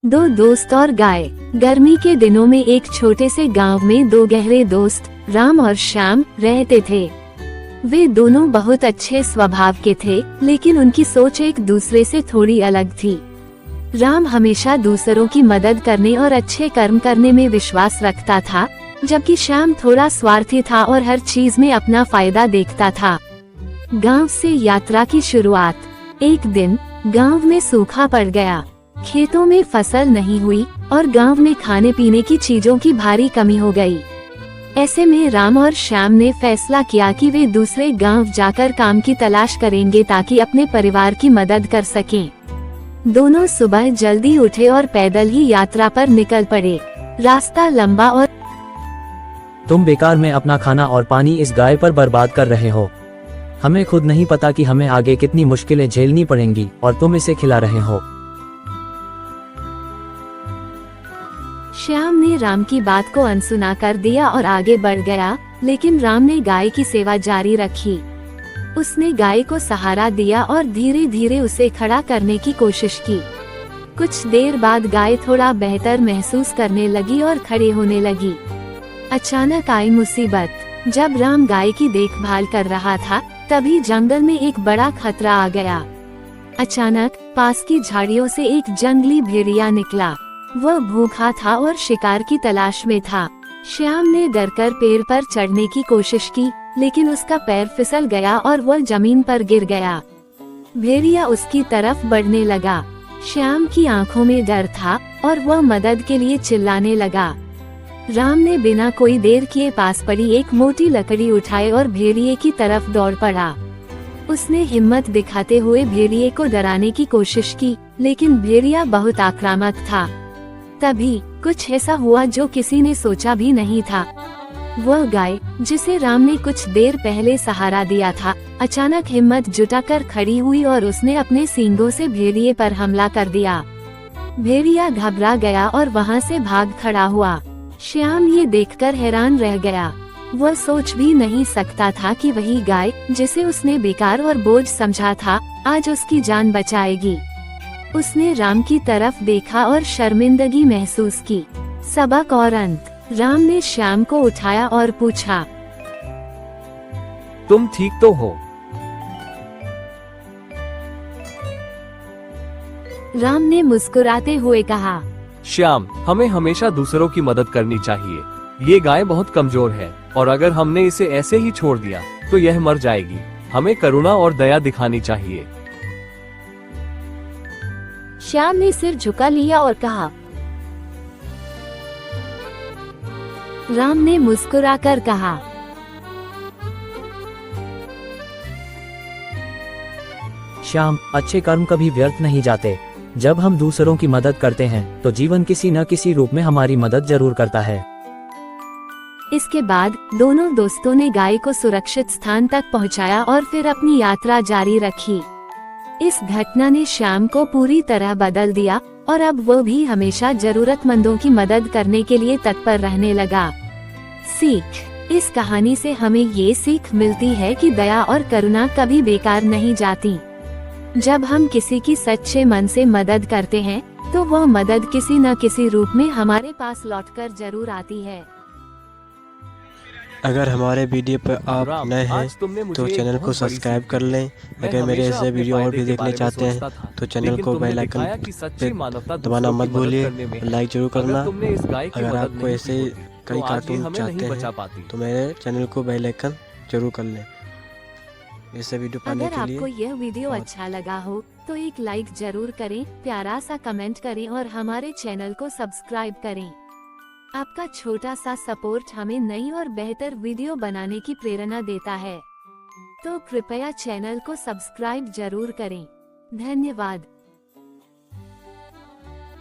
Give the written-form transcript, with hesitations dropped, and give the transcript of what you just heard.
दो दोस्त और गाय। गर्मी के दिनों में एक छोटे से गांव में दो गहरे दोस्त राम और श्याम रहते थे। वे दोनों बहुत अच्छे स्वभाव के थे, लेकिन उनकी सोच एक दूसरे से थोड़ी अलग थी। राम हमेशा दूसरों की मदद करने और अच्छे कर्म करने में विश्वास रखता था, जबकि श्याम थोड़ा स्वार्थी था और हर चीज में अपना फायदा देखता था। गांव से यात्रा की शुरुआत। एक दिन गांव में सूखा पड़ गया, खेतों में फसल नहीं हुई और गांव में खाने पीने की चीजों की भारी कमी हो गई। ऐसे में राम और श्याम ने फैसला किया कि वे दूसरे गांव जाकर काम की तलाश करेंगे ताकि अपने परिवार की मदद कर सकें। दोनों सुबह जल्दी उठे और पैदल ही यात्रा पर निकल पड़े। रास्ता लंबा और तुम बेकार में अपना खाना और पानी इस गाय पर बर्बाद कर रहे हो। हमें खुद नहीं पता कि हमें आगे कितनी मुश्किलें झेलनी पड़ेंगी और तुम इसे खिला रहे हो। श्याम ने राम की बात को अनसुना कर दिया और आगे बढ़ गया, लेकिन राम ने गाय की सेवा जारी रखी। उसने गाय को सहारा दिया और धीरे धीरे उसे खड़ा करने की कोशिश की। कुछ देर बाद गाय थोड़ा बेहतर महसूस करने लगी और खड़े होने लगी। अचानक आई मुसीबत। जब राम गाय की देखभाल कर रहा था, तभी जंगल में एक बड़ा खतरा आ गया। अचानक पास की झाड़ियों से एक जंगली भेड़िया निकला। वह भूखा था और शिकार की तलाश में था। श्याम ने डरकर पेड़ पर चढ़ने की कोशिश की, लेकिन उसका पैर फिसल गया और वह जमीन पर गिर गया। भेड़िया उसकी तरफ बढ़ने लगा। श्याम की आंखों में डर था और वह मदद के लिए चिल्लाने लगा। राम ने बिना कोई देर किए पास पड़ी एक मोटी लकड़ी उठाई और भेड़िए की तरफ दौड़ पड़ा। उसने हिम्मत दिखाते हुए भेड़िए को डराने की कोशिश की, लेकिन भेड़िया बहुत आक्रामक था। तभी कुछ ऐसा हुआ जो किसी ने सोचा भी नहीं था। वह गाय, जिसे राम ने कुछ देर पहले सहारा दिया था, अचानक हिम्मत जुटाकर खड़ी हुई और उसने अपने सींगों से भेड़िए पर हमला कर दिया। भेड़िया घबरा गया और वहां से भाग खड़ा हुआ। श्याम ये देखकर हैरान रह गया। वह सोच भी नहीं सकता था कि वही गाय, जिसे उसने बेकार और बोझ समझा था, आज उसकी जान बचाएगी। उसने राम की तरफ देखा और शर्मिंदगी महसूस की। सबक और अंत। राम ने श्याम को उठाया और पूछा, तुम ठीक तो हो? राम ने मुस्कुराते हुए कहा, श्याम, हमें हमेशा दूसरों की मदद करनी चाहिए। ये गाय बहुत कमजोर है और अगर हमने इसे ऐसे ही छोड़ दिया तो यह मर जाएगी। हमें करुणा और दया दिखानी चाहिए। श्याम ने सिर झुका लिया और कहा। राम ने मुस्कुराकर कहा, श्याम, अच्छे कर्म कभी व्यर्थ नहीं जाते। जब हम दूसरों की मदद करते हैं तो जीवन किसी न किसी रूप में हमारी मदद जरूर करता है। इसके बाद दोनों दोस्तों ने गाय को सुरक्षित स्थान तक पहुंचाया और फिर अपनी यात्रा जारी रखी। इस घटना ने श्याम को पूरी तरह बदल दिया और अब वो भी हमेशा जरूरतमंदों की मदद करने के लिए तत्पर रहने लगा। सीख। इस कहानी से हमें ये सीख मिलती है कि दया और करुणा कभी बेकार नहीं जाती। जब हम किसी की सच्चे मन से मदद करते हैं, तो वह मदद किसी न किसी रूप में हमारे पास लौटकर जरूर आती है। अगर हमारे वीडियो पर आप नए हैं तो चैनल को सब्सक्राइब कर लें। अगर मेरे ऐसे वीडियो और भी देखने चाहते हैं तो चैनल को बेल आइकन पे दबाना मत भूलिए और लाइक जरूर करना। अगर आपको ऐसे कई कार्टून चाहते हैं तो मेरे चैनल को बेल आइकन जरूर कर लें। ऐसे वीडियो पाने अगर के लिए आपको यह वीडियो अच्छा लगा हो तो एक लाइक जरूर करें, प्यारा सा कमेंट करें और हमारे चैनल को सब्सक्राइब करें। आपका छोटा सा सपोर्ट हमें नई और बेहतर वीडियो बनाने की प्रेरणा देता है। तो कृपया चैनल को सब्सक्राइब जरूर करें। धन्यवाद।